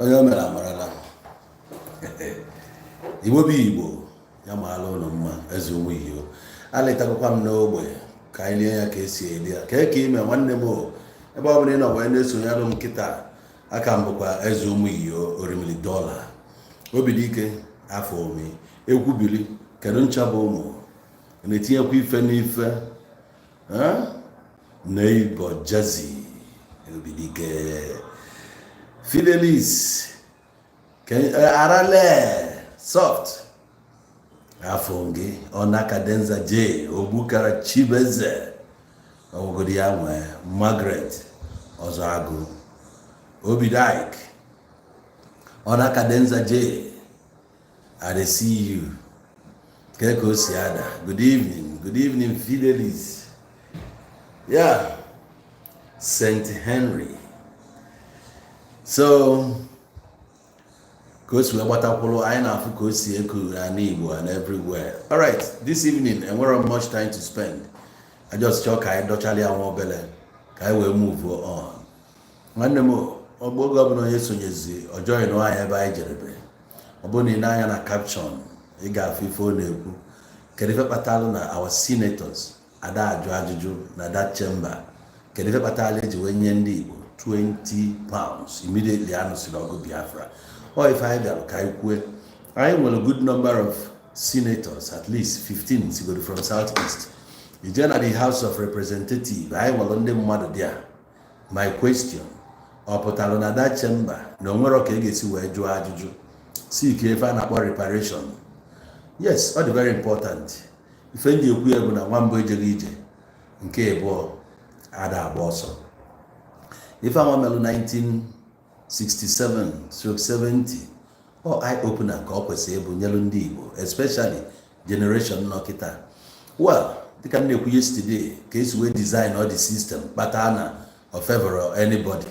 onye o mere amarala Igbo bụ Igbo ya maala ụlọ mma eze ụmụ iyo alịtagokwa m n'ogbe ka anyị lie ya ka esi eli ya ka ime nwanne m ebe ọ bụla ị nọ wee na-esonyere m kịta aka m bụkwa eze ụmụ iyo orimili dọla Obidike afọ omi ekwubili kedu ncha bụ ụmụ na-etinyekwa ife n'ife neighbor Jazzy Obidike Fidelis arale soft afọ gị Ọnakadenza J Ogbukara Chibeze ọgụgụdị ya nwee Margaret Ọzọagụ Obidike Ọnakadenza J I dey see you Keko Siada good evening Fidelis yeah St. Henry so ka o si wee gbatakwụrụ anyị na-afụ ka o si eku na Igbo and everywhere. All right, this evening and we're much time to spend. I just chọọ ka anyị dọchala ya nwa obele ka anyị wee move on. Nwanne m oge ọbụla onye sonyezi ọjọọ ịnụ anyị ebe anyị jerebe ọ bụrụ na ị na-anya na caption ị ga-afụ ife ọ na-ekwu kedu ife kpatalụ na our senators ada ajụ ajụjụ na that chamber kedu ife kpatalụ eji wee nye ndị Igbo 20 pounds immediately anụsịrị ọgụ Biafra. Or if I will a good number of senators, at least 15 from Southeast. The general the House of Representatives, I will on them mother there. My question, or Potalona that chamber, no more okay, get you where you are, see if I about reparation. Yes, all the very important. If any of you have one boy, okay, boy, Ada Bosso. If I'm 1967-70 or eye opener ka ọ kwesịrị ịbụ nyelu ndị Igbo especially generation nọkịta. Well, dịka m na-ekwu yesterday ka esi wee design all the system kpata na of favor anybody.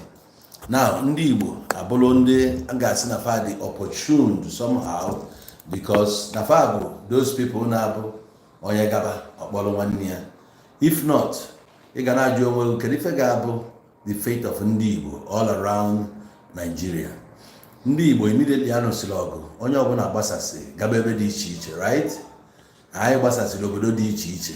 Now ndị Igbo abụrụ ndị a ga-asị na fa dị opportuned somehow because na fa bụ those people na-abụ onye gaba ọkpọrọ nwanne ya. If not, ị ga na-ajụ onwe kedu ife ga-abụ the fate of ndị Igbo all around Nigeria. Ndị Igbo immediately anụsịrị ọgụ onye ọbụla gbasasị gaba ebe dị iche iche, right? Anyị gbasasịrị obodo dị iche iche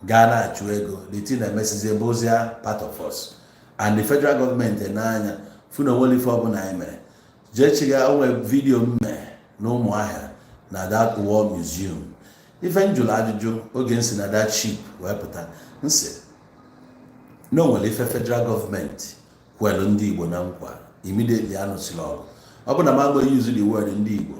gaa na-achụ ego the thing na-emesizi ebe ozia part of us and the federal government n'anya fụ na onwere ife ọbụla anyị mere jee chiga onwe vidio mme na Ụmụahịa na that war museum ife njụrụ ajụjụ oge nsi na that ship wee pụta nsị na onwere ife federal government kwelu ndị Igbo na nkwa immediately anụsịrị ọgụ ọ bụ na ma go use the word ndị Igbo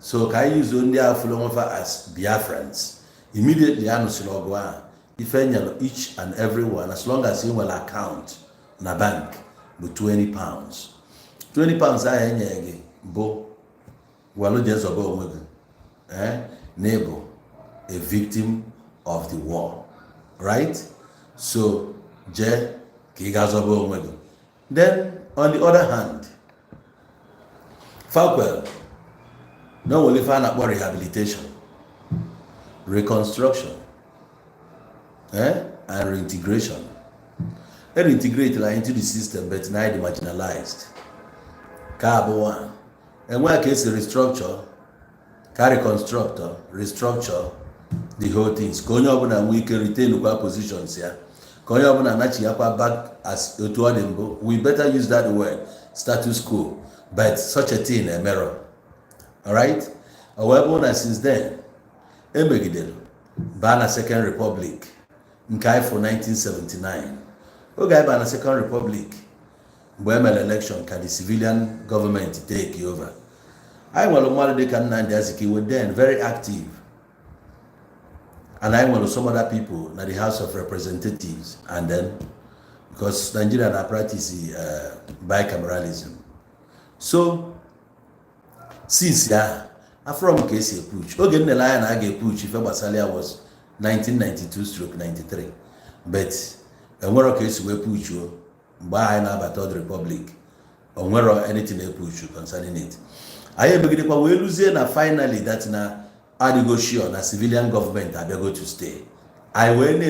so ka anyị use ndị afụlo nwefa as Biafrans immediately anụsịrị ọgụ a ife nyere each and every one as long as you nwere account na bank bụ 20 pounds 20 pounds ahụ enye gị bụ walụ je zọba onwe gị na ịbụ a victim of the war, right? So je ka ị ga-azọba onwe gị. Then on the other hand, Falkwell no will if na rehabilitation, reconstruction, and reintegration. And integrate into the system, but now the marginalized. Cabo one. And where case restructure, reconstructor, restructure the whole things. Konyo abuna we can retain local positions here. Konyo abuna nachi yakwa back as otuadembo. We better use that word, status quo. But such a thing a mirror. Alright? However, since then, Emegidel, Bana Second Republic, Nkai for 1979. Okay, Bana Second Republic, Boemel election, can the civilian government take over? I want to Malade Kanan Daziki were then very active. And I want some other people in the House of Representatives, and then because Nigeria na practice bicameralism. So, since from Casey Pooch, okay, the line I gave Pooch if Basalia was 1992-93. But a more case where Pooch by an Abattoir Republic, or where anything they Pooch concerning it. I am beginning to lose finally that na a negotiation a civilian government are going to stay. I went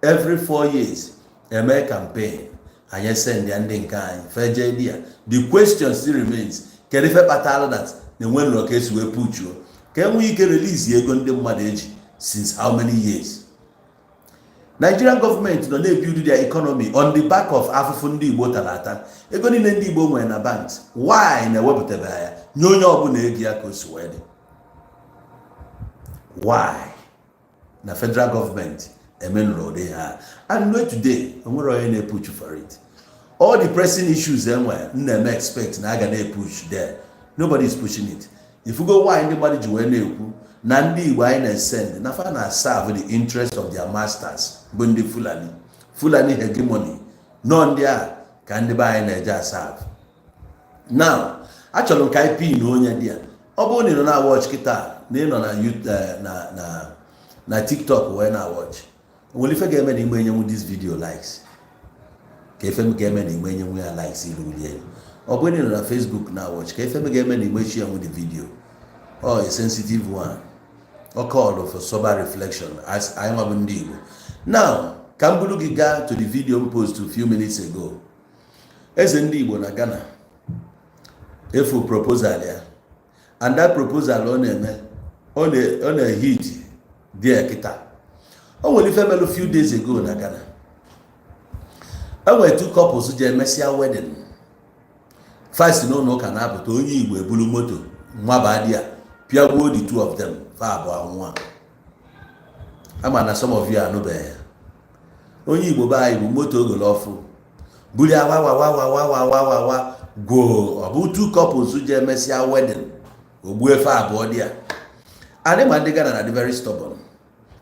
every 4 years, a campaign. anyị send ya ndị nke anyị feje dia. The question still remains, kedu ife kpatara that na enwe nrọ ka esi wee puchuo ka enwe ike release ego ndị mmadụ eji since how many years? Nigerian government nọ na-ebuild their economy on the back of afụfụ ndị Igbo tara ata. Ego niile ndị Igbo nwere na banks, why na-ewepụtara ya nye onye ọbụla ego ya ka o si wee dị? Why? Na federal government emenụrụ ụdị ha, and no today onwere onye na-push for it. All the pressing issues enwere na-eme expect na aga na-push there, nobody is pushing it. If you go why ndị mmadụ ji wee na-ekwu na ndị Igbo anyị na-send na fa na serve the interest of their masters bụ ndị Fulani hegemony, nọ ndị a ka ndị be anyị na-eje aserve. Now achọrọ m ka anyị pin onye dị ya. Ọ bụrụ na ị nọ na watch kịta na ị nọ na TikTok wee na watch, nwere ife ga-eme na igbe enyenwu this video likes, ka ife m ga-eme na igbe enyenwu ya likes irulie. Ọ bụrụ na ị nọ na Facebook na watch, ka ife m ga-eme na igbe share the video. Oh, a sensitive one. Or call for sober reflection as I am ndị Igbo. Now, Kambulu Giga to the video post a few minutes ago. Eze ndị Igbo na Ghana, efu proposal ya, and that proposal on a hit there kita. Only a few days ago na Ghana. I were two couples who just messy wedding. First, no can happen to only Igbo ebulu moto nwabadia. Pia the two of them far about one. Some of you are no bear. Only Igbo buy Igbo moto go lawful. Bulia wa go about two couples who just messy wedding. Obue far about there. And them and the Ghana are very stubborn.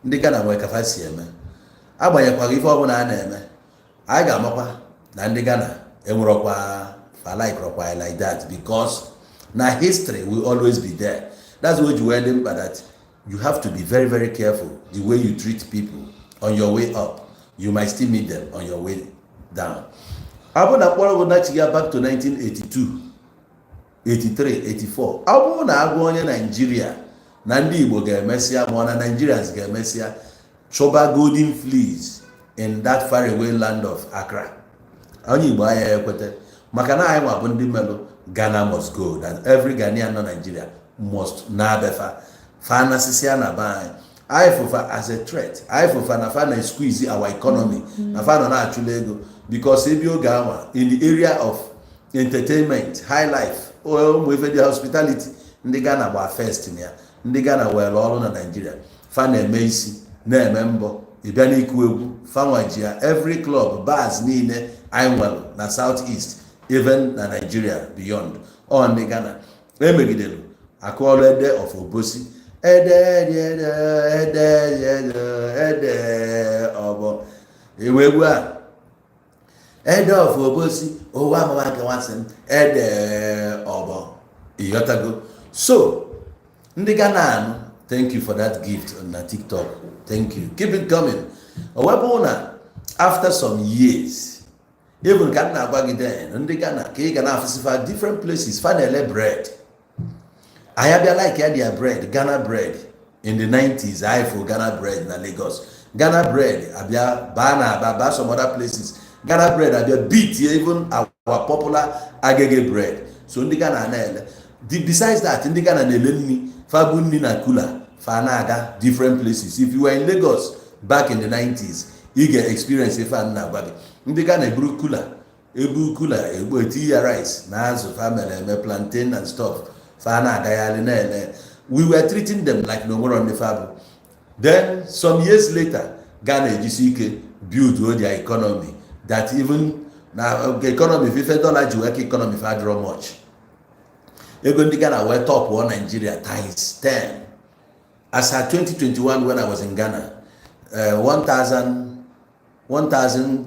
The Ghana work a fast year, man. Abaya Pagi for one anime. I got mapa, and the Ghana, Emroqua, I like that because now history will always be there. That's what you wear them, but that you have to be very, very careful the way you treat people on your way up. You might still meet them on your way down. I want to go back to 1982, 83, 84. I want to go to Nigeria. Nandi Igbo ga-emesịa ma na Nigerians ga-emesịa chọba golden fleas in that faraway land of Accra. Onye Igbo anya ekwete maka na anyị nwa bụ ndị mmelụ Ghana must go, that every Ghanaian no Nigeria must na-abefa fanasisia na ba anyị fofa as a threat. Anyị fofa na fa na squeeze our economy na fa na achụla ego because ebi oge anwa in the area of entertainment, high life, or the hospitality, ndị Ghana gba first in ya. Ndị Ghana were ọrụ na Nigeria fa na-eme isi na-eme mbọ ịbịa n'ikwu egwu fanwajia every club bars niile anyị nwere na southeast even na Nigeria beyond on ndị Ghana emegidelu akụọlụ ede of Obosi ede ọbọ ewegwu a ede of Obosi owe amama nke nwasị ede ọbọ ịghọtago. So ndị Ghana, thank you for that gift on the TikTok. Thank you. Keep it coming. However, after some years, even Ghana bagiden, ndị Ghana, ke Ghana festival different places, finally bread. I have like their bread, Ghana bread. In the 90s, I for Ghana bread in Lagos. Ghana bread, abia bana, some other places. Ghana bread, abia beat even our popular agege bread. So ndị Ghana, besides that, ndị Ghana na-eleni Fabuni na Kula, Fanaga, different places. If you were in Lagos back in the 90s, you get experience if I'm not back. They can ebu kula, tea rice, nazo family, plantain and stuff. Fanaga, we were treating them like no more on the fabric. Then some years later, Ghana GCK built their economy. That even now economy, $50 you work economy if I draw much. Even the Ghana were top one Nigeria times 10. As at 2021, when I was in Ghana, 1,000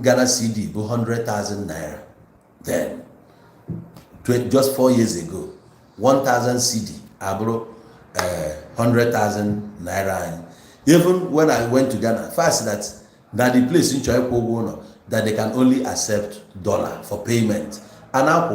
Ghana CD, 100,000 naira. Then, just 4 years ago, 1,000 CD, abro 100,000 naira. Even when I went to Ghana, first that the place in Choipo that they can only accept dollar for payment. And now,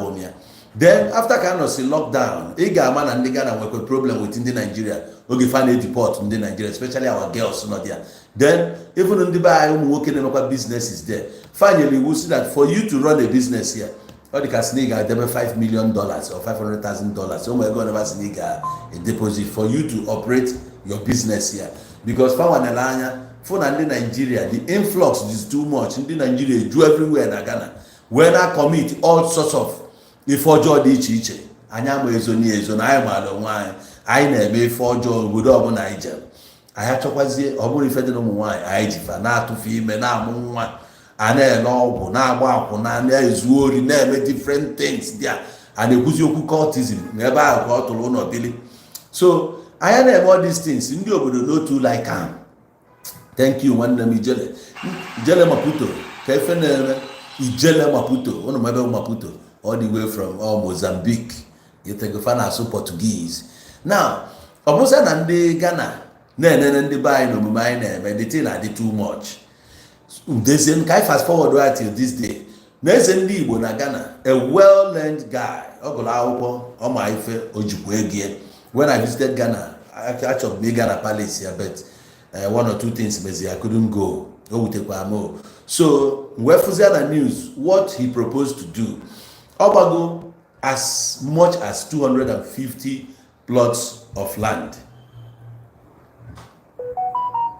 then after ka nọ si lockdown ị ga-ama na ndị Ghana nwekwe problem with ndị Nigeria oge fa na-edeport ndị Nigeria especially our girls nọ there. Then even ndị be anyị ụmụ nwoke na-emekwa businesses there fanyere iwu si that for you to run a business here ọ dị ka si na ị ga-edebe $5 million or $500,000 o nwere ego never si na ị ga-deposit for you to operate your business here because fanwanele anya fụ na ndị Nigeria the influx is too much. Ndị Nigeria eju everywhere na Ghana wee na commit all sorts of ife ọjọọ dị iche iche. Anyị ama ezo n'ihe na anyị maara onwe anyị na-eme ife ọjọọ obodo ọbụla anyị jere. Anyị achọkwazie ọ bụrụ ife dị na ụmụ nwaanyị anyị jifa na-atụfu ime na-amụ nwa a na-ele ọgwụ na-agba akwụna na-ezu ori na-eme different things dị a na-ekwuzi okwu cultism na ebe ahụ ka ọ tụrụ ụlọ bili. So anyị na-eme all these things ndị obodo n'otu like am. Thank you nwanne m Ijele Maputo ka ife na-eme Ijele Maputo ụnụ mebe Maputo all the way from Mozambique yetegofa na-asụ Portuguese. Now ọ bụsa na ndị Ghana na-enene ndị be anyị na omume anyị na-eme the thing na-adị too much. Dezie ka I fast forward right till this day na-eze ndị Igbo na Ghana a well-learned guy ọ gụrụ akwụkwọ ọma ife ojikwa ego. When I visited Ghana achọrọ m ịga na palace ya but one or two things mezi I couldn't go. O wutekwa m. So wee fụzia na news what he proposed to do ọgbago as much as 250 plots of land.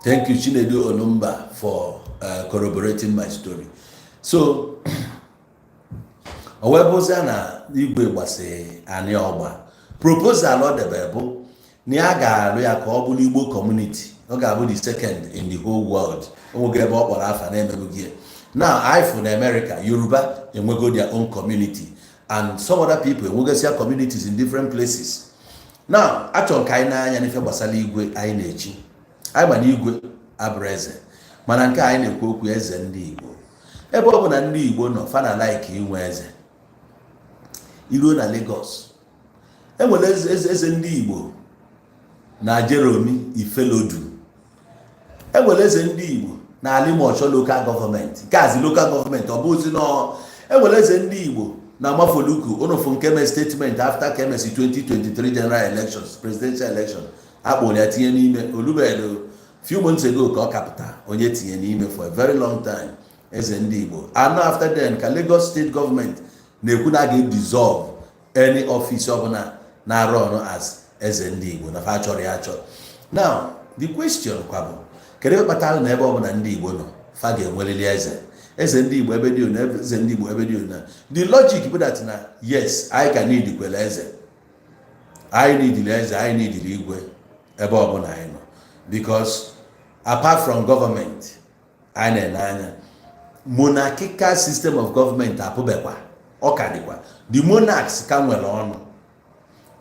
Thank you Chinedu Onumba for corroborating my story. So owebụzia na igwe gbasị anyị ọgba proposal ọ debe bụ na ya ga-alụ ya ka ọ bụrụ Igbo community. Ọ ga-abụ the second in the whole world. Onwege ebe ọ kpọrọ afa na-emebughị. Now iFu na America Yoruba enwego their own community and some other people enwegasịa communities in different places. Now achọrọ ka anyị n'anya n'ife gbasara igwe anyị na-echi. Anyị ma na igwe abụrụ eze mana nke anyị na-ekwu okwu eze ndị Igbo. Ebe ọ bụ na ndị Igbo nọ fa na like inwe eze. Iruo na Lagos enwere eze ndị Igbo na Jeromi Ifelodu. Enwere eze ndị Igbo na Alimocho local government. Gazi local government ọ bụzi no. Enwere eze ndị Igbo na Mafoluku onofu nke statement after KMS 2023 general elections presidential election akpọ ya tinye n'ime Olubelo few months ago ka ọ kapụta onye tinye n'ime for a very long time eze ndị Igbo. And after then ka Lagos state government na-ekwu na ga-dissolve any office ọbụla na run as eze ndị Igbo na fa chọrọ ya achọ. Now the question kwa bụ kedu ebe kpatara na ebe ọbụla ndị Igbo nọ fa ga-enwerịrị eze ndị Igbo ebe dị na eze ndị Igbo ebe dị na. The logic bụ that na yes I can need kwele eze I need eze I need igwe ebe ọbụla anyị nọ because apart from government anyị na-anya monarchical system of government apụbekwa ọ ka dịkwa. The monarchs ka nwere ọnụ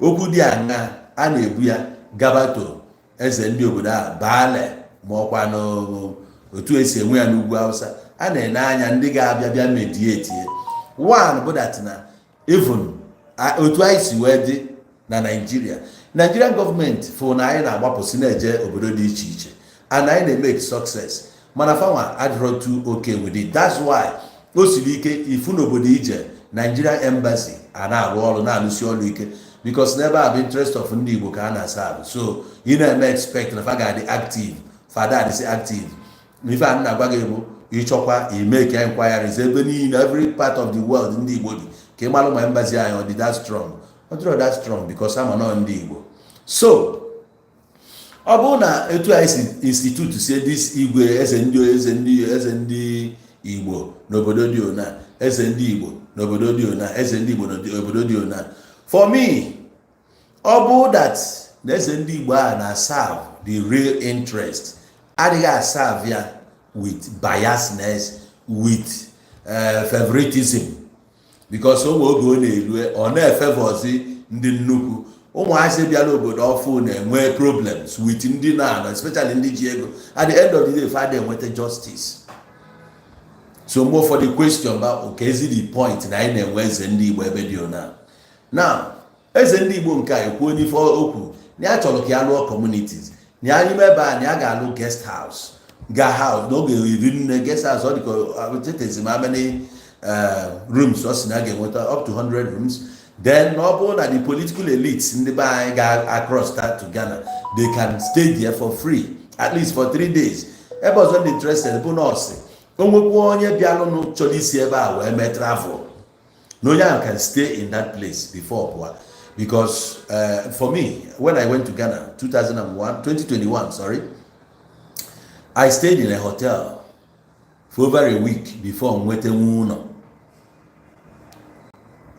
okwu dị anya a na-ebu ya gabato eze ndị obodo a baale ma ọkwa n'otu esi enwe ya n'ugwu Hausa a na-ene anya ndị ga-abịa bịa mediate. One bụ that na even otu anyị si wee dị na Nigerian government fụ na anyị na-agbapụsị na-eje obodo dị iche iche and anyị na-make success mana fanwa adịrọ too okay with it. That's why o siri ike ifu n'obodo ije Nigerian embassy a na-arụ ọrụ na-alụsi ọrụ ike because never have interest of ndị Igbo ka a na-asa. So you na-eme expect na fa ga-adị active fada adịsị active ife a na-agwa gị bụ ịchọkwa make inquiries ebe niile every part of the world ndị Igbo dị ka ị malụ ma embassy anyị ọ dị that strong. Ọ dịrọ that strong because ama nọ ndị Igbo. So ọ bụrụ na etu anyị si institute si this igwe eze ndị Igbo n'obodo dị ona eze ndị Igbo n'obodo dị ona eze ndị Igbo n'obodo dị ona. For me ọ bụ that na eze ndị Igbo a na serve the real interest adịghị serve ya with biasness with favoritism because ụmụ oge ọ na-elu ọ na-efevozi ndị nnukwu. Ụmụazị bịara obodo ọfụ na-enwe problems with ndị na especially ndị ji ego. At the end of the day father enweta justice. So more for the question about okay is the point na anyị na-enwe eze ndị Igbo ebe dị ona. Now eze ndị Igbo nke a ekwu onye ife okwu na ya chọrọ ka ya lụọ communities na ya n'ime ebe a na ya ga-alụ guest house house n'oge iri nne guest house ọ dịka chetezi ma many rooms ọ si na ga-enweta up to 100 rooms then the political elites in the bank across that to Ghana, they can stay there for free, at least for 3 days. Everyone's not interested, but no say. Travel. No one can stay in that place before. Because for me, when I went to Ghana, 2021, I stayed in a hotel for over a week before Mwete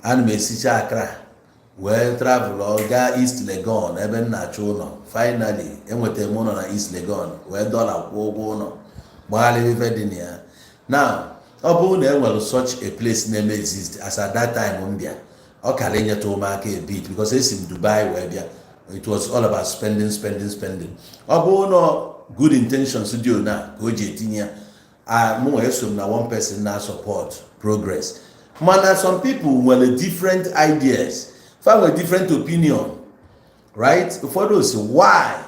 and Mesicha Accra, where travel or East Legon, even natural. Finally, Mwete Mono na East Legon, where dollar no. Now, such a place never exists as at that time Umbia. Okay, to market a bit because it's in Dubai where it was all about spending. Good intentions to do now, go jetinia. More assume that one person now support progress. Man, some people with different ideas, found a different opinion, right? For those why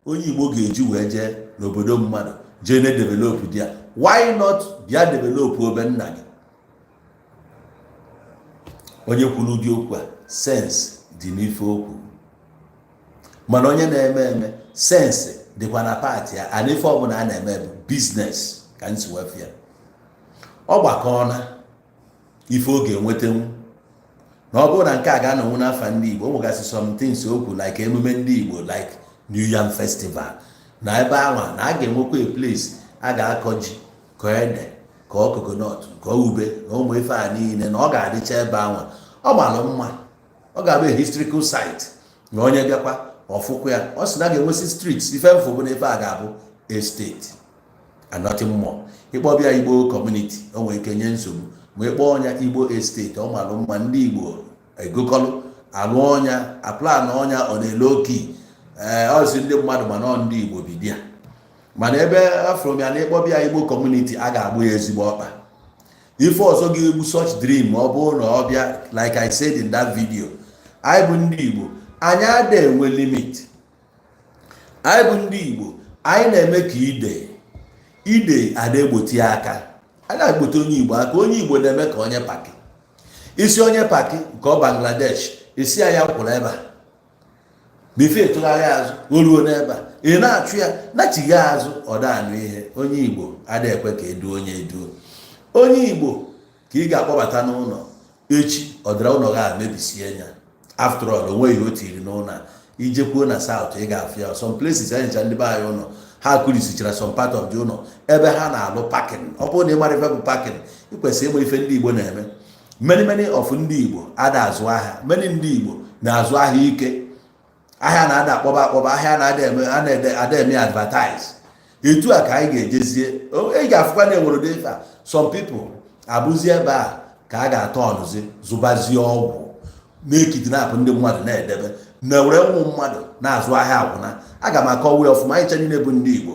Oyibo geju weje nobodo mmadu jene develop there. Why not dia develop obenna? Onye kwulu di okwu sense di n'ife okwu. Mana onye na-eme sense dịkwa na party ya, and ife ọbụla a na-eme business ka nsi wefia. Ọgbakọna ife oge enwetenwu na ọ bụrụ na nke a ga-anọnwụ n'afa ndị Igbo, ụmụgasị some things okwu like emume ndị Igbo like New Yam Festival na ebe anwa na a ga-enwekwa a place a ga-akọ ji kọọ ede kọọ coconut kọọ ube na ụmụ ife a niile na ọ ga-adịcha ebe anwa ọ gbara mma, ọ ga-abụ a historical site na onye bịakwa ọfụkwa ya ọ sị na ga-enwesi streets ife mfụ bụ na ife a ga-abụ estate and nothing more. Ịkpọbịa Igbo community o nwere ike nye nsogbu ma ịkpọ ọnya Igbo estate ọ malụ mma ndị Igbo egokọlụ alụ ọnya aplan ọnya ọ na-ele oke ọzi ndị mmadụ mana ndị Igbo bidia mana ebe afro ya na ịkpọbịa Igbo community a ga-agbụ ya ezigbo ọkpa ife ọzọ ga-egbu such dream ọ bụrụ na ọ bịa like I said in that video. Anyị bụ ndị Igbo anyị ada enwe limit. Anyị bụ ndị Igbo anyị na-eme ka ide ada egboti aka a ga-egbote onye Igbo aka onye Igbo na-eme ka onye paki isi onye paki nke ọ Bangladesh isi ya kwụrụ ebe a bife etụgharị azụ o ruo n'ebe a ị na-achụ ya nachigha azụ ọ da-anụ ihe. Onye Igbo ada ekwe ka edu onye eduo. Onye Igbo ka ị ga-akpọbata n'ụlọ echi ọ dịra ụlọ ga mebisie ya. After all, onwe ihe o tiri n'ụlọ ijekwuo na south ị ga-afụ ya some places enyecha ndị be anyị ụlọ ha kurisichara some part of the ụlọ ebe ha na-alụ parking. Ọ bụrụ na ị mara ife bụ parking ị kwesịrị ịma ife ndị Igbo na-eme. Many of ndị Igbo ada azụ ahịa. Many ndị Igbo na-azụ ahịa ike. Ahịa na-ada akpọba ahịa na-ada eme advertise. Etu a ka anyị ga-ejezie ị ga-afụkwa na enwere ife a some people abụzi ebe a ka a ga-atọ ọnụzi zụbazie ọgwụ na-ekidnap ndị mmadụ na-edebe na were ụmụ mmadụ na-azụ ahịa akwụna. Aga m akọwa ọfụma anyị niile bụ ndị Igbo.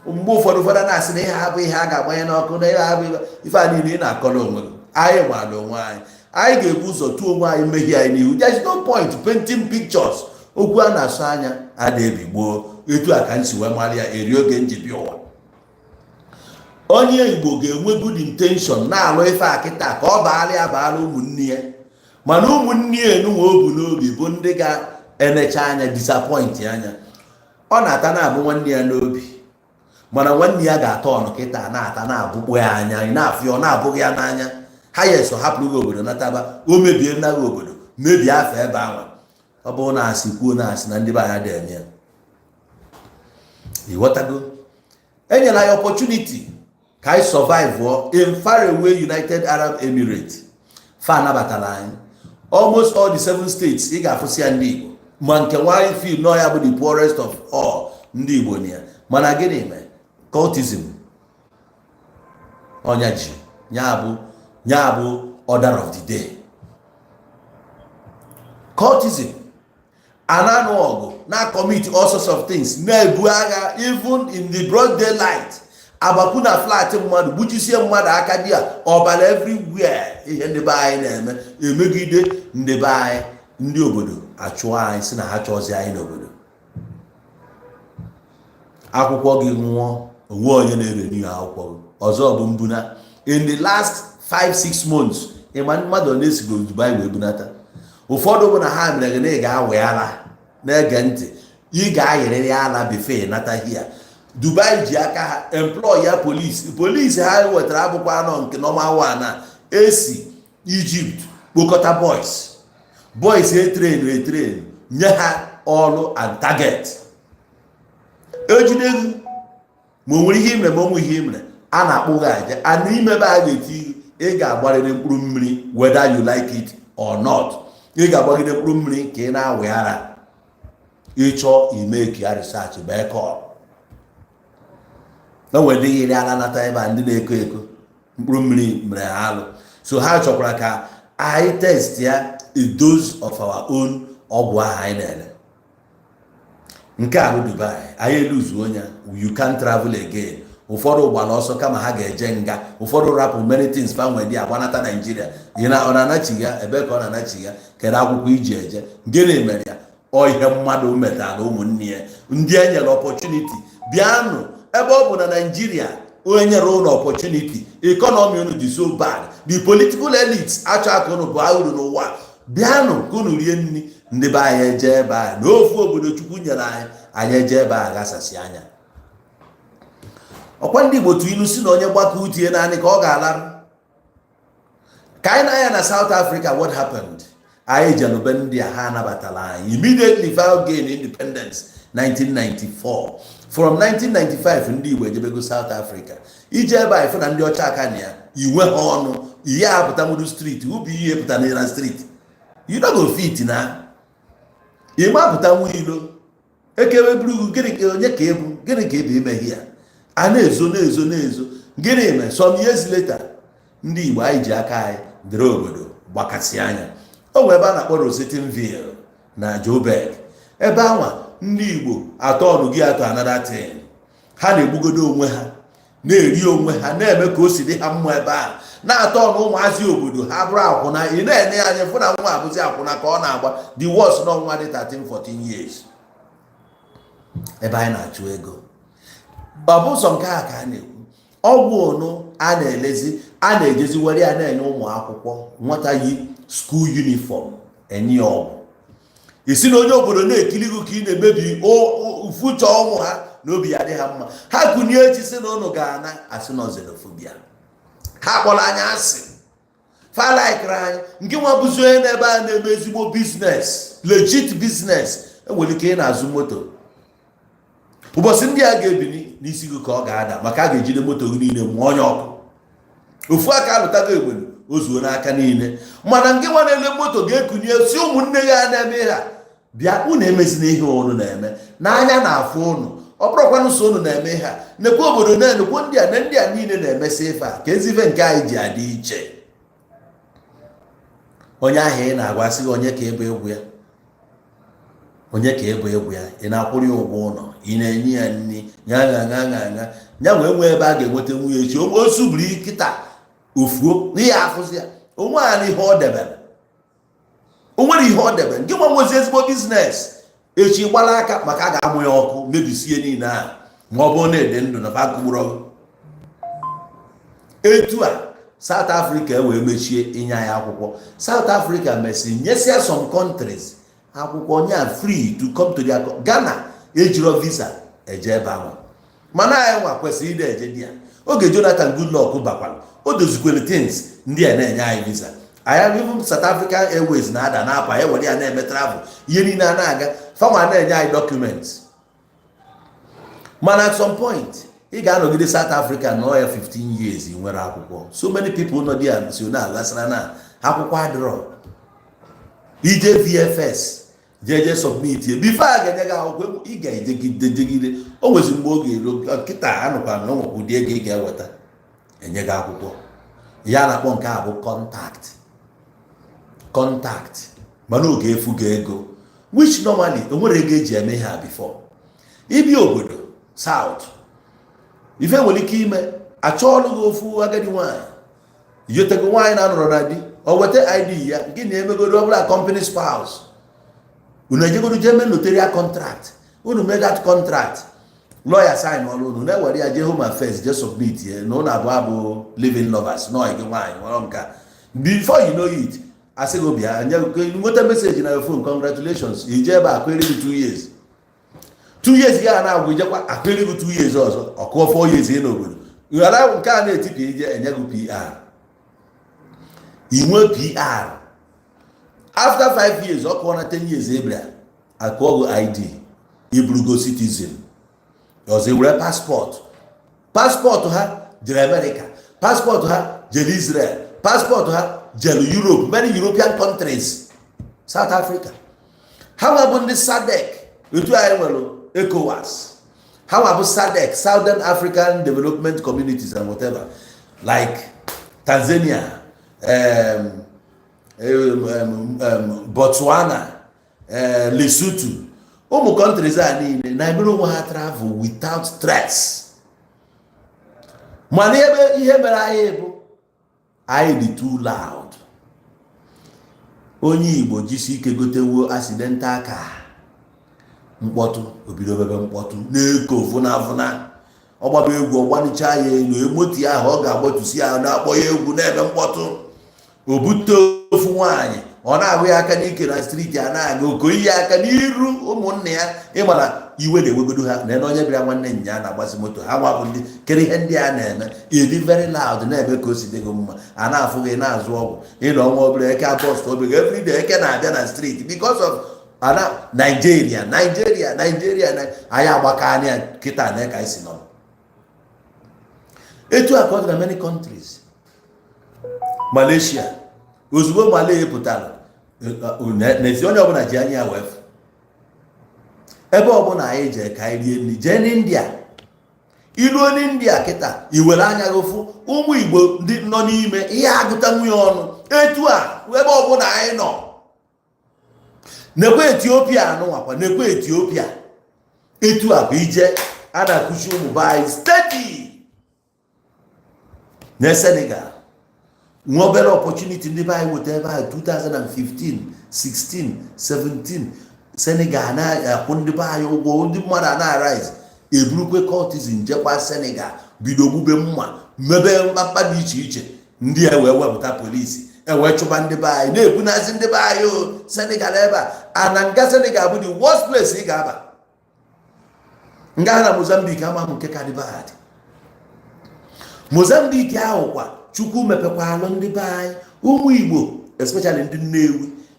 Mgbe ụfọdụ na-asị na ihe ha bụ ihe a ga-agbanye n'ọkụ na ihe ha bụ ife a niile ị na-akọrọ onwe gị. Anyị gbara onwe anyị ga-ebu ụzọ tụọ onwe anyị mmehie anyị n'ihu. There is no point painting pictures. Okwu a na-asụ anya ada ebigboo. Etu a ka m si wee mara ya eri oge njibi ụwa. Onye Igbo ga-enwe good intention na-alụ ife akịta ka ọ baala ụmụnne ya, mana ụmụnne ya enunwe obu n'obi bụ ndị ga-enecha anya disappoint anya. Ọ na-ata na-abụ nwanne ya n'obi mana nwanne ya ga-atọ ọnụ kịta na-ata na-abụkpọ ya anya ị na-afụ ya ọ na-abụghị ya n'anya. Ha yeso hapụrụ obodo nataba o mebie nnaghị obodo mebie afọ ebe ahụ. Ọ bụrụ na asị kwuo na asị na ndị be anya dị-eme ya ịghọtago. Enyela ya opportunity ka anyị survive in faraway United Arab Emirates. Fa nabatara anyị almost all the 7 states ị ga-afụsị ya ndị Igbo ma nke nwanyị feel no ya bụ the poorest of all ndị Igbo na ya. Mana gịnị mee cultism ọnya ji ya bụ order of the day. Cultism ananụ ọgụ na commit all sorts of things na-ebu agha even in the broad daylight. Agbapụ na flat mmadụ gbuchisie mmadụ aka dị ya ọbara everywhere. Ihe ndị be anyị na-eme emegide ndị be anyị. Ndị obodo achụọ anyị si na ha chọzi anyị n'obodo. Akwụkwọ gị nwụọ onwe onye na-ere n'ihe akwụkwọ ọzọ bụ mbuna. In the last 5-6 months ịma mmadụ na-esigo Dubai wee bunata ụfọdụ bụ na ha mere na ị ga-awe ala na-ege ntị ị ga-ayịrịrị ala befe nata hia. Dubai ji aka ha employ ya polisi ha wetara abụkwa anọ nke normal one na esi Egypt kpokọta boys etrain nye ha ọrụ and target ejideghi ma o nwere ihe imere ma o nwe ihe imere a na-akpụghị aja a n'ime be a ga-eti ị ga-agbarịrị mkpụrụ mmiri whether you like it or not. Ị ga-agbagide mkpụrụ mmiri ka ị na-awe ara ịchọ ime ka ya research bee kọl na wedịghị iri ala nata ebe a ndị na-eko mkpụrụ mmiri mere ha alụ. So ha chọkwara ka anyị test ya a dose of our own ọgwụ ahụ anyị na-ele. Nke a bụ Dubai anyị eluzu onye you can't travel again. Ụfọdụ gbara ọsọ kama ha ga-eje nga, ụfọdụ rapụ many things fanwe dị agbanata Nigeria. Ọ na-anachi ya ebe ka ọ na-anachi ya kedu akwụkwọ iji eje gịnị mere ya ọ ihe mmadụ metara ụmụnne ya ndị e nyere opportunity bịanụ ebe ọ bụ na Nigeria onye nyere ụlọ opportunity economy unu dị so bad the political elites achọ aka unu bụ uru n'ụwa bịanụ ka unu rie nri ndị be anyị eje ebe a n'ofu obodo Chukwu nyere anyị eje ebe a gasasị anya. Ọkwa ndị Igbo tu ilu si na onye gbakọ utie naanị ka ọ ga-alarụ. Ka anyị na-anya na South Africa what happened? Anyị jenube ndị a ha anabatala anyị immediately file gain independence 1994. From 1995 ndị Igbo ejebego South Africa ije ebe anyị fụ na ndị ọcha aka na ya iwe ha ọnụ ihe apụta mudu street ubi ihe pụta na street you don't go fit na ime apụta nwa ilo ekewe buru gịnị ka onye ka ebu gịnị ka ebe emeghị ya a na-ezo gịnị eme some years later ndị Igbo anyị ji aka anyị dịrị obodo gbakasị anya. O nwere ebe a na-akpọ Rosettenville na Joburg ebe anwa ndị Igbo atọ ọnụ gị atọ another ha na-egbugodo onwe ha na-eri onwe ha na-eme ka o si dị ha mma ebe a na-atọ ọnụ ụmụazị obodo ha bụrụ akwụna ị na-enye anya fụ na nwa abụzi akwụna ka ọ na-agba the worst n'ọnwa dị 13-14 years ebe anyị na-achụ ego. Ọ bụ sọ nke a ka a na-ekwu ọgwụ ọnụ a na-elezi a na-ejezi were ya na-enye ụmụ akwụkwọ nwata yi school uniform enye ọgwụ isi na onye obodo na-ekirigo ka ị na-emebi future ọnwụ ha na obi ya dị ha mma ha kụnye echi si na ụnụ ga-ana asị na xenophobia ha kpọrọ anya asị falikere anyị nke nwa bụzi onye n'ebe a na-eme ezigbo biznes legit biznes enwere ike ị na-azụ moto ụbọchị ndị a ga-ebini n'isi gị ka ọ ga-ada maka a ga-ejide moto gị niile mụọ onye ọkụ ofu aka alụtago egbelu o zuo n'aka niile mana nke nwa na-ele moto ga-ekunye si ụmụnne ya na-eme ha bịa unu emezina ihe unu na-eme n'anya na-afụ unu ọ bụrụkwanụ so unu na-eme ha nekwa obodo na-enekwa ndị a niile na-emesi ife a ka ezife nke anyị ji adị iche. Onye ahụ ị na-agwasị onye ka ebe egwu ya ị na-akwụrụ ya ụgwọ ụlọ ị na-enye ya nri ya nwee ebe a ga-enweta nwunye echi o subiri kịta ofuo n'ihe afụzi ya o nwere ihe ọ debere nke nwa nwezi ezigbo biznes echi gbara aka maka a ga-amụ ya ọkụ mebisie niile ahụ ma ọ bụrụ na-ede ndụ na bakụgburu etu a South Africa wee mechie inye anyị akwụkwọ. South Africa mesịrị nyesịa some countries akwụkwọ nya free to come to their Ghana ejiro visa eje ebe ahụ mana anyị nwa kwesịrị ide eje dị ya oge Jonathan Goodluck bakwara o dozikwere things ndị a na-enye anyị visa anyị even South African Airways na-ada na-apa ewere ya na-eme travel ihe niile a na-aga fama na-enye anyị documents mana at some point ị ga-anọgide South Africa nọ ya 15 years nwere akwụkwọ so many people nọ dị ya si na-agasara na akwụkwọ adịrọ ije VFS jeje submit ye before a ga-enye gị akwụkwọ ị ga-ejegide o nwezi mgbe oge ero kịta anụkwa na onwekwu ụdị ego ị ga-eweta enye gị akwụkwọ ya na-akpọ nke a bụ contact mana oge efu gị ego which normally enwere ego eji eme ha before ibi obodo South ife nwere ike ime achọọlụ gị ofu agadi nwaanyị yotego nwaanyị na-anọrọ na di o weta ID ya gị na-emegoro ọbụla company spouse unu ejegoro jee mee notarial contract unu mee that contract lawyer sign ọrụ unu na-ewere ya jee home affairs jee submit ya na unu abụọ living lovers nọ gị nwaanyị nwere nka before you know it asị gị bịa nweta meseji na phone congratulations ije ebe a kwere gị 2 years 2 years ya na-agwụ ijekwa akwere gị 2 years ọzọ ọkụọ 4 years ị n'obodo ghara nke a na-etipụ ije enye gị PR inwe PR after 5 years ọkụọ na 10 years ebra akụọ gị ID iburugo citizen ọzọ ewere paspọtụ ha jere America, paspọtụ ha jere Israel, paspọtụ ha jere Europe, many European countries, South Africa. Ha nwa bụ ndị SADC, etu anyị nwere ECOWAS. Ha nwa bụ SADC, Southern African Development Communities and whatever, like Tanzania, Botswana, Lesotho. Ụmụ countries a niile na-emere onwe ha travel without stress. Mana ebe ihe mere anyị bụ anyị dị too loud. Onye Igbo jisi ike gotewo accidental car, mkpọtụ obido bebe mkpọtụ na-eko vụna ọgbaba egwu ọgbanicha ya elu emoti ahụ ọ ga-agbatusi ya na-akpọ ya egwu na-ebe mkpọtụ obute ofu nwaanyị ọ na-agụ ya aka n'ike na streeti a na-aga okoyi ya aka n'iru ụmụnne ya ịmara iwe na-ewegodo ha na onye bịara nwanne nya ya na-agbasi moto ha nwa bụ ndị kere ihe ndị a na-eme edi very loud na-eme ka o si dị gị mma a na-afụ gị na-azụ ọgwụ ịnọ ọnwa obere eke abọst obere everyday eke na-abịa na streeti because of Nigeria anyị agbaka anya kịta na ka isi nọ etu akọdụ na many countries. Malaysia ozugbo Malay pụtara n'ezi onye ọbụla ji anya wef ebe ọbụla anyị jee ka anyị rie nri jee n'India iluo n'India kịta iwere anya gofu ụmụ Igbo ndị nọ n'ime ihe agụta nwunye ọnụ etu a ebe ọbụla anyị nọ nekwe Ethiopia anụnwakwa nekwe Ethiopia etu a bụ ije a na-akụchi ụmụ be anyị steady na Senegal nwa obere opportunity ndị be anyị weta ebe ahụ 2015 16 17 Senegal na-akwụ ndị be anyị ụgwọ ndị mmadụ a na-arise eburukwe cultism jekwa Senegal bido gbube mma mebe mkpakpa dị iche iche ndị a wee wepụta polisi wee chụba ndị be anyị na-ebunazi ndị be anyị o Senegal ebe a na nga Senegal bụ the worst place ị ga-aba nga ha na Mozambique ama m nke ka dị bad Mozambique ahụ kwa Chukwu mepekwalụ ndị be anyị ụmụ Igbo especially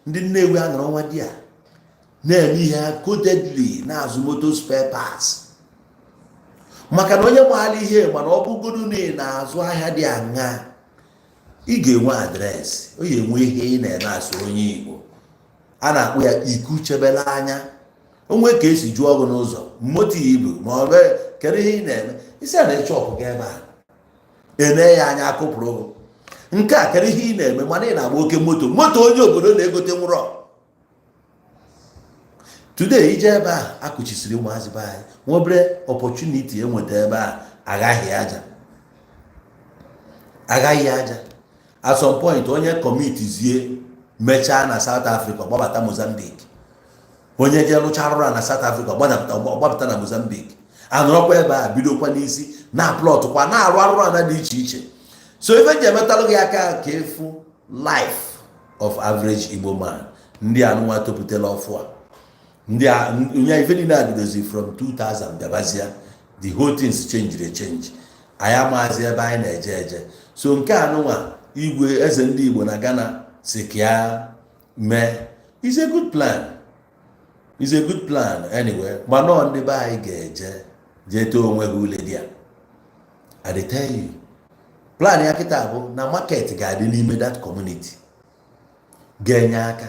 ndị Nnewi a nọrọ nwa di a na-eme ihe codedly na-azụ moto spare parts maka na onye maara ihe mana ọ bụgodu na-azụ ahịa dị aṅa ị ga-enwe adreesị o ya enwe ihe ị na-eme asụ onye Igbo a na-akpụ ya iku chebere anya onwe ka esi jụọ ọgụ n'ụzọ moto ibu ma ọ bụ kedu ihe ị na-eme isi a na-eche ọpụ ga ebe a ene ya anya akụpụrụ nke a kedu ihe ị na-eme mana ị na-agba oke moto onye obodo na-egote nwụrọ today ije ebe a akụchisiri ụmụazị be anyị nwobere opportunity enweta ebe a agaghị aja at some point onye committeezie mechaa na South Africa gbabata Mozambique onye je rụcha rụra na South Africa gbabata na Mozambique anọrọkwa ebe a bidokwa n'isi na plot kwa na-arụ arụrụ dị iche iche so ife ji emetalụ gị aka ka efu life of average Igbo man ndị anụnwa topụtala ọfụ a ndị onye ife niile abidozi from 2000 bịabazia the whole things change anyị amazi ebe anyị na-eje so nke anụnwa igwe eze ndị Igbo na Ghana si ka ya mee is a good plan anyway mana ndị be anyị ga-eje jee too onwe ha ule dị a I dey tell you plan ya kịta bụ na market ga-adị n'ime that community ga-enye aka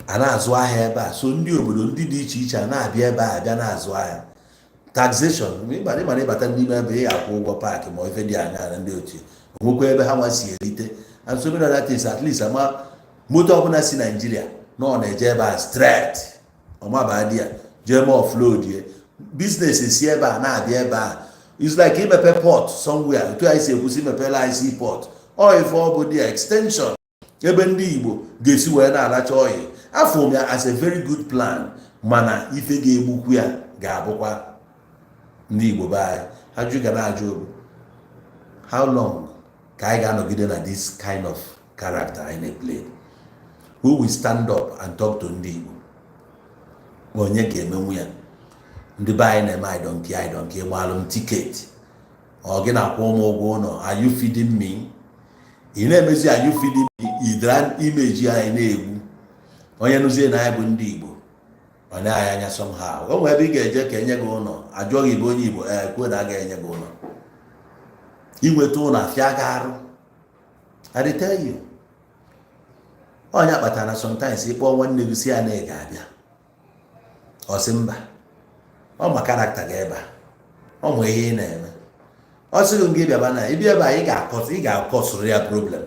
a na-azụ ahịa ebe a so ndị obodo ndị dị iche iche a na-abịa ebe a abịa na-azụ ahịa taxation ịmara ịbata n'ime ebe ị akwụ ụgwọ paakị ma ife dị anya na ndị ochie onwekwa ebe ha nwa si erite and so many other things at least ama moto ọbụla si Nigeria na ọ na-eje ebe a straight ọmaba dị ya jee ma offload ye business si ebe a na-abịa ebe a it's like imepe port somewhere otu anyị si ekwusi mepela isi port ife ọ bụ dị extension ebe ndị Igbo ga-esi wee na-alacha oyi afọ m ya as a very good plan mana ife ga-egbukwu ya ga-abụkwa ndị Igbo be anyị ajụ ga na-ajụ obu how long ka anyị ga-anọgide na this kind of character in a play. Who will stand up and talk to ndị Igbo? Onye ga-emenwu ya. Ndị be anyị na-eme I don't care gbalụ m ticket. Ọ gị na-akwụ m ụgwọ ụlọ, are you feeding me? Ị na-emezi are you feeding me? Idran image anyị na-egbu. Onye nụzie na anyị bụ ndị Igbo. Ọ na-anya anya somehow. O nwere ebe ị ga-eje ka enye gị ụlọ, ajụọ gị bụ onye Igbo, kwuo na a ga-enye gị ụlọ. Inweta ụlọ afịa gị arụ. I tell you. Onye akpatara na sometimes ịkpọ nwanne gị si ya na ị ga-abịa. Ọ sị mba. Ọ ma karakta gị ebe a. Ọ ma ihe ị na-eme. Ọ sị gị bịaba na ịbịa ebe a ị ga-akọsụrụ ya problem.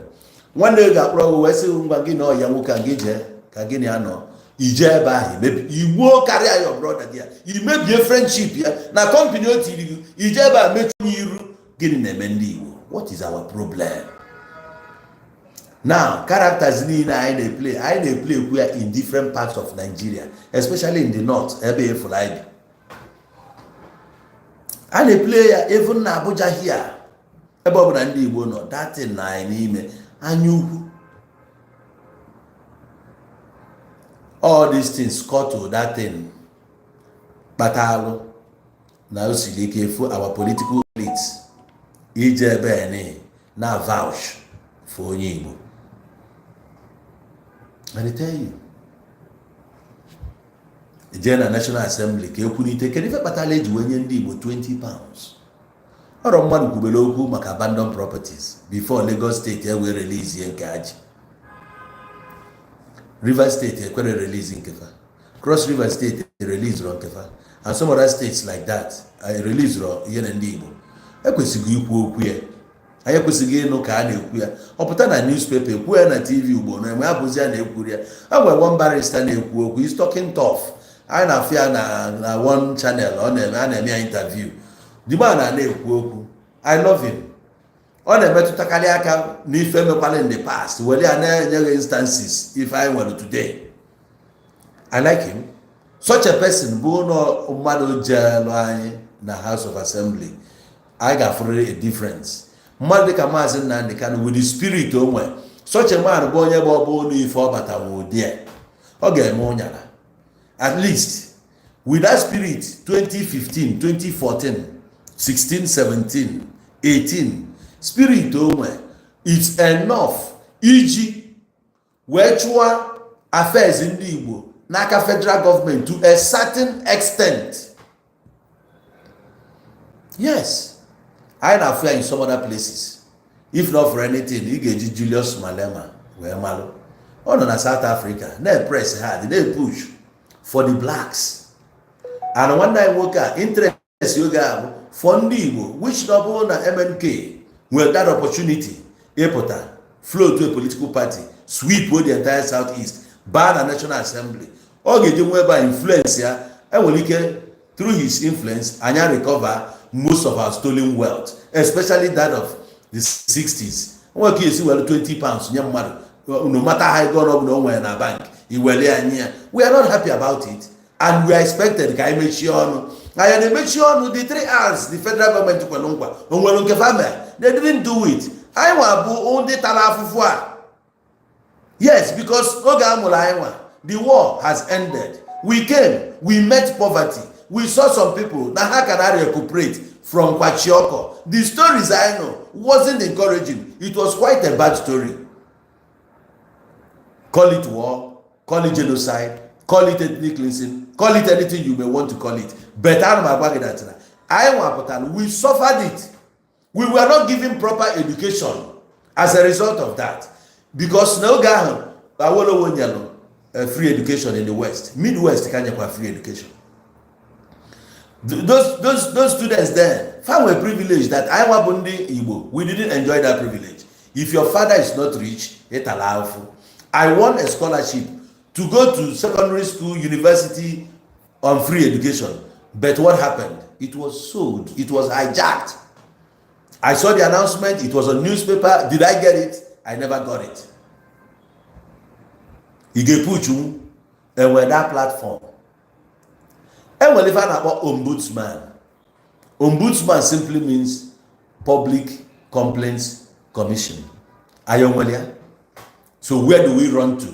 Nwanne gị ga-akpọrọ gị wee sị ngwa gị na ọya nwoke a gị jee ka gị na ya nọ. Ije ebe ahụ igbuo karịa your brother gị ya. Imebie friendship ya na company o tiri gị. Ije ebe a mechunye iru gịnị na-eme ndị Igbo. What is our problem? Now, characters niile I play in different parts of Nigeria, especially in the north, ebe Fulaibi. I play even na Abuja here. Ebe ọbụla ndị Igbo nọ, that thing na n'ime anyukwu. All these things cut to that thing. Batalu na osilike for our political elites. Ije ebe ni na vouch for onye Igbo. I tell you, the General National Assembly can if battle when you 20 pounds. Or a man who make abandoned properties before Lagos State will release the Kaji. River State will release in Kefa. Cross River State release Ron Kefa. And some other states like that release Ron Yen and Igbo. I could see you anya kwesịghị ịnụ ka a na-ekwu ya. Ọ pụta na newspaper ekwu ya na TV Ugbo na enwe abụzi ya na-ekwu ya. A nwere one barrister na-ekwu okwu, he's talking tough. Anyị na-afụ ya na one channel ọ na-eme ya interview. The man na-ekwu okwu. I love him. Ọ na-emetụtakarị aka n'ife mekwala in the past. Were ya na-enye instances if I were today. I like him. Such a person bụ no mmadụ jelu anyị na House of Assembly. I ga-afụrịrị a difference. Mmadụ ka Maazị Nnamdi Kanu with the spirit onwe. Such a man bụ onye bụ ọbụ n'ife ọbata wụdie. Ọ ga-eme ụnyara. At least with that spirit 2015, 2014, 16, 17, 18 spirit onwe, it's enough iji wee chụọ affairs ndị Igbo n'aka federal government to a certain extent. Yes. I na fear in some other places. If not for anything, you get Julius Malema, where Malo. On South Africa, they press hard, they push for the blacks. And one night worker interest yoga for Ndibo, which double na MNK, where that opportunity, Epota, flow to a political party, sweep with the entire Southeast, ban a National Assembly. Or get him by influence here, and will through his influence, and recover most of our stolen wealth, especially that of the 60s. What you see, well, 20 pounds, no matter how I gone up nowhere in our bank, we are not happy about it, and we are expected. I make sure the 3 hours the federal government took they didn't do it. I want only talafufua. Yes, because the war has ended. We came, we met poverty. We saw some people that how can I recuperate from Kwachioko. The stories I know wasn't encouraging. It was quite a bad story. Call it war, call it genocide, call it ethnic cleansing, call it anything you may want to call it. But we suffered it. We were not given proper education as a result of that. Because no guy free education in the West. Midwest can't have free education. Those students there found a privilege that I wabundi Igbo. We didn't enjoy that privilege. If your father is not rich, it allows. I won a scholarship to go to secondary school, university on free education. But what happened? It was sold. It was hijacked. I saw the announcement. It was a newspaper. Did I get it? I never got it. Igepuchu and with that platform. And when if I about ombudsman, ombudsman simply means Public Complaints Commission. Ayonwalia, So where do we run to?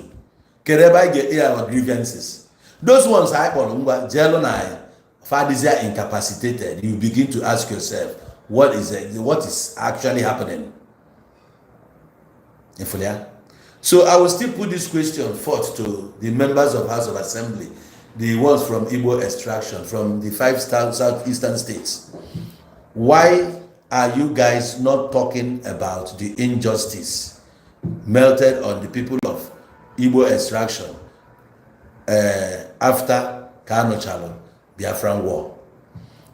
Kereba get our grievances. Those ones I call Jelo na Fadizia incapacitated. You begin to ask yourself, what is actually happening? So I will still put this question forth to the members of House of Assembly, the ones from Igbo extraction, from the 5 southeastern states. Why are you guys not talking about the injustice melted on the people of Igbo extraction after Kano Chalo, Biafran War?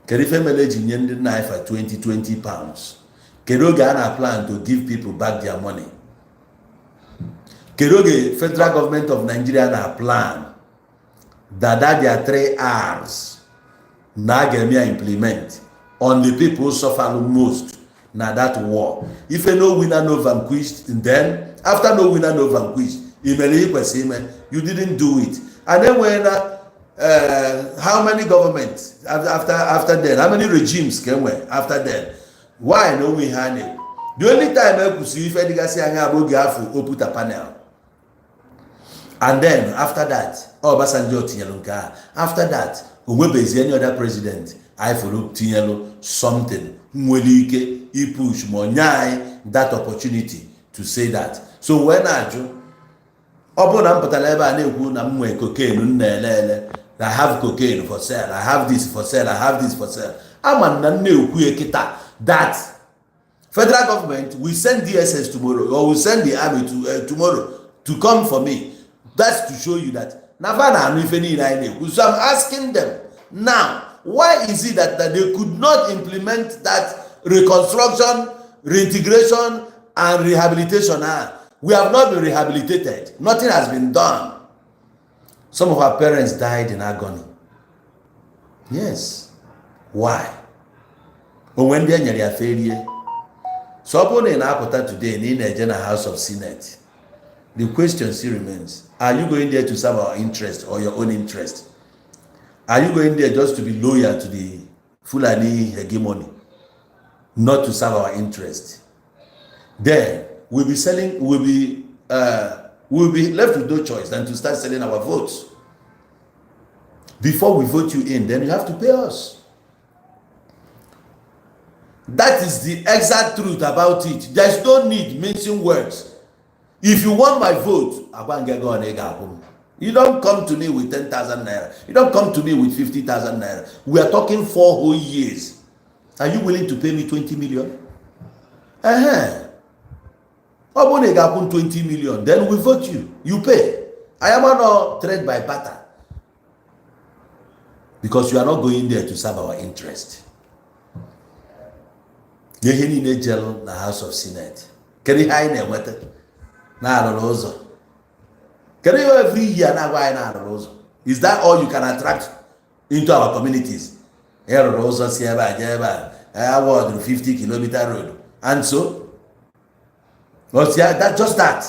Kerife Meleji nyende knife for 20 pounds. Keroge ana plan to give people back their money. Keroge federal government of Nigeria na plan that their 3 R's na gemia implement on the people who suffer most na that war. If no winner no vanquished, then after no winner no vanquished, you didn't do it. And then when how many governments after that? How many regimes came after that? Why no we had it? The only time I could see if I put a panel. And then after that, Obasanjo Tinyalunka. After that, whoever is any other president, I follow Tinyalo something. Mwelike, he push Monyai that opportunity to say that. So when I do, I have cocaine for sale, I have this for sale, I have this for sale. I'm that federal government will send DSS tomorrow, or will send the army to tomorrow to come for me. That's to show you that. So I'm asking them now, why is it that they could not implement that reconstruction, reintegration, and rehabilitation? We have not been rehabilitated. Nothing has been done. Some of our parents died in agony. Yes. Why? But when they are failure, so upon in Apota today in the House of Senate, the question still remains: are you going there to serve our interest or your own interest? Are you going there just to be loyal to the Fulani hegemony, not to serve our interest? Then we'll be left with no choice than to start selling our votes. Before we vote you in, then you have to pay us. That is the exact truth about it. There's no need mincing words. If you want my vote, you don't come to me with 10,000 naira. You don't come to me with 50,000 naira. We are talking 4 whole years. Are you willing to pay me 20 million? 20 million. Then we vote you. You pay. I am not trade by barter. Because you are not going there to serve our interest. Yehini Nejel na House of Senate. Keri haine wete. Na arolozo. Keri every year na why na arolozo. Is that all you can attract into our communities? Arolozo sieba jeba. Award 50-kilometer road. And so, but yeah, that's just that.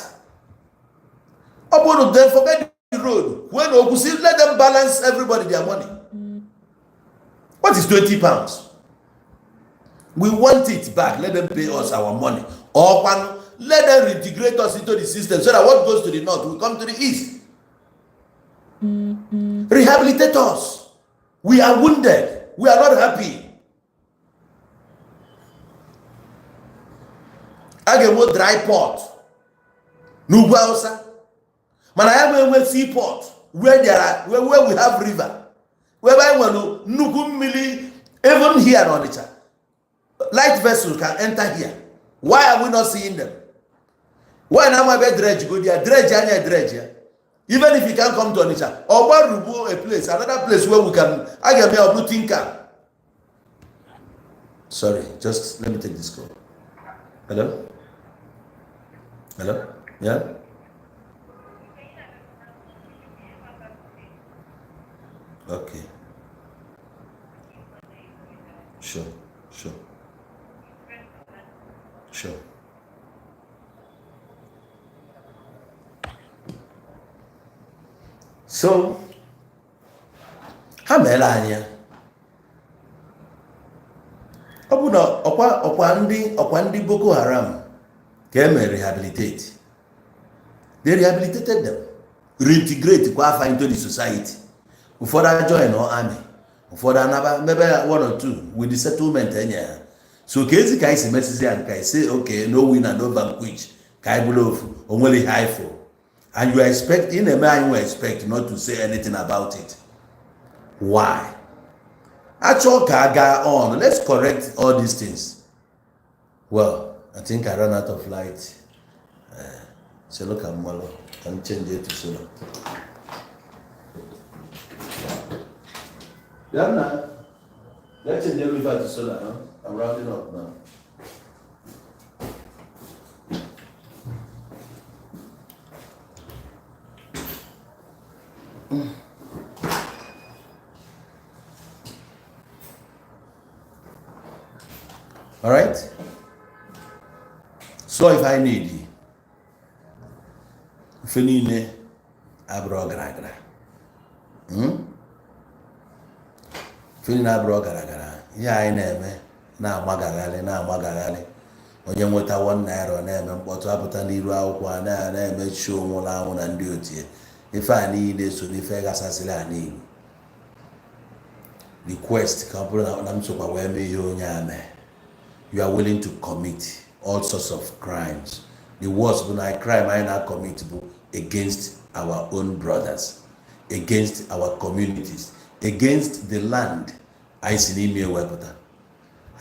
Upon them forget the road. When Ogusi, let them balance everybody their money. What is 20 pounds? We want it back. Let them pay us our money. Or let them reintegrate us into the system so that what goes to the north will come to the east. Rehabilitate us. We are wounded. We are not happy. I get more dry port. Nubu Hausa. Man, I have a seaport where there are where we have river. Whereby even here on the light vessels can enter here. Why are we not seeing them? Why now my bed dredge go there? Dredge and dredge here. Even if you can't come to Onitsha, or a place, another place where we can. I get me a blue tinker. Sorry, just let me take this call. Hello? Hello? Yeah? Okay. Sure. So, ha mere anya. Ọ bụ na ọkwa ndị Boko Haram ka eme rehabilitate. They rehabilitated them, reintegrate Kwafa into the society. Before that join or army, before that another maybe 1 or 2 with the settlement anyhow. So Kezi Kai si message and Kai say, okay, no winner, no vanquish, Kai Bulof, only high for. And you expect, in a man you expect not to say anything about it. Why? Actual Kaga on, let's correct all these things. Well, I think I ran out of light. So look at Molo, can change it to solar. Yeah, now. Let's change the river to solar, huh? I'm rounding up now. All right. So if I need you, Fenine abrogragra. Fenine abrogragra. Ya I name na magagali. Onye nweta 1 naira na-eme mkpọtụ apụta n'iru akwụkwọ na-eme show nwụrụ anwụ na ndị otie. Ife a niile so n'ife gasasịrị a niile. Request ka ọ bụrụ na m sokwa wee mee ihe onye ame. You are willing to commit all sorts of crimes. The worst when I crime I now commit against our own brothers, against our communities, against the land. I see me weapon.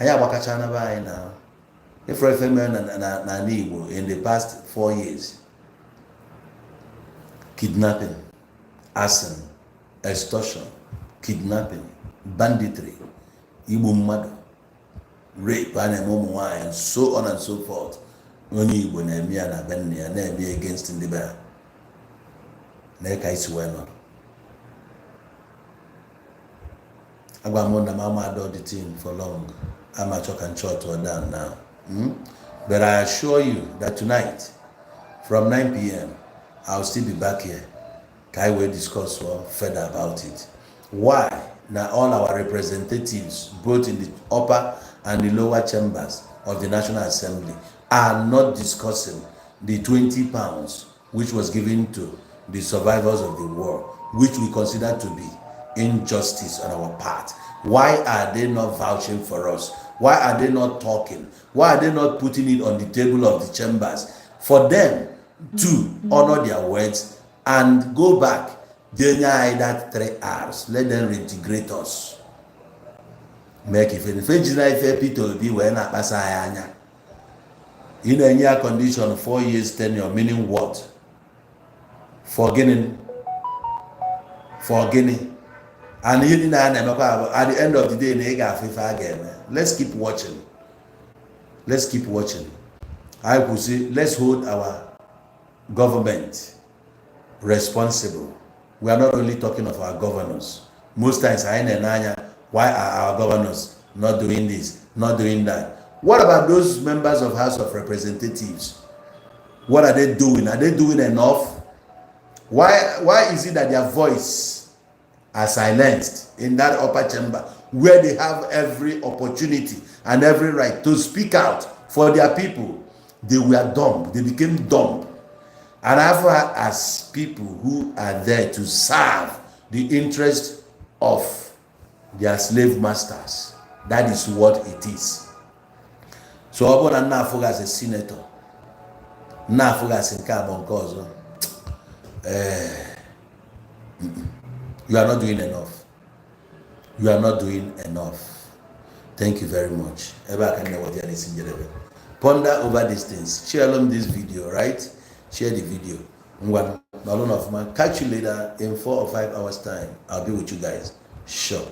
I have wakachana by now. If I in the past 4 years, kidnapping, arson, extortion, kidnapping, banditry, ibumado, rape, and so on and so forth. Only when I me and Abenia and me against in the bear. Neka is well. Aguamonda Mama do the thing for long. I'm a chalk and short or down now. But I assure you that tonight, from 9 p.m., I'll still be back here. Kai will discuss further about it. Why? Now all our representatives, both in the upper and the lower chambers of the National Assembly, are not discussing the 20 pounds which was given to the survivors of the war, which we consider to be injustice on our part. Why are they not vouching for us? Why are they not talking? Why are they not putting it on the table of the chambers for them to honor their words and go back? They need that 3 hours. Let them reintegrate us. Make if people be when I pass in a year condition, 4 years tenure, meaning what? Forgetting. And at the end of the day, let's keep watching. I would say, let's hold our government responsible. We are not only talking of our governors. Most times, why are our governors not doing this, not doing that? What about those members of House of Representatives? What are they doing? Are they doing enough? Why is it that their voice are silenced in that upper chamber where they have every opportunity and every right to speak out for their people? They were dumb. They became dumb. And as people who are there to serve the interest of their slave masters, that is what it is. So I'm not as a senator, not as a carbon cause. You are not doing enough. You are not doing enough. Thank you very much. Ponder over these things. Share along this video, right? Share the video. Catch you later in 4 or 5 hours time. I'll be with you guys. Sure.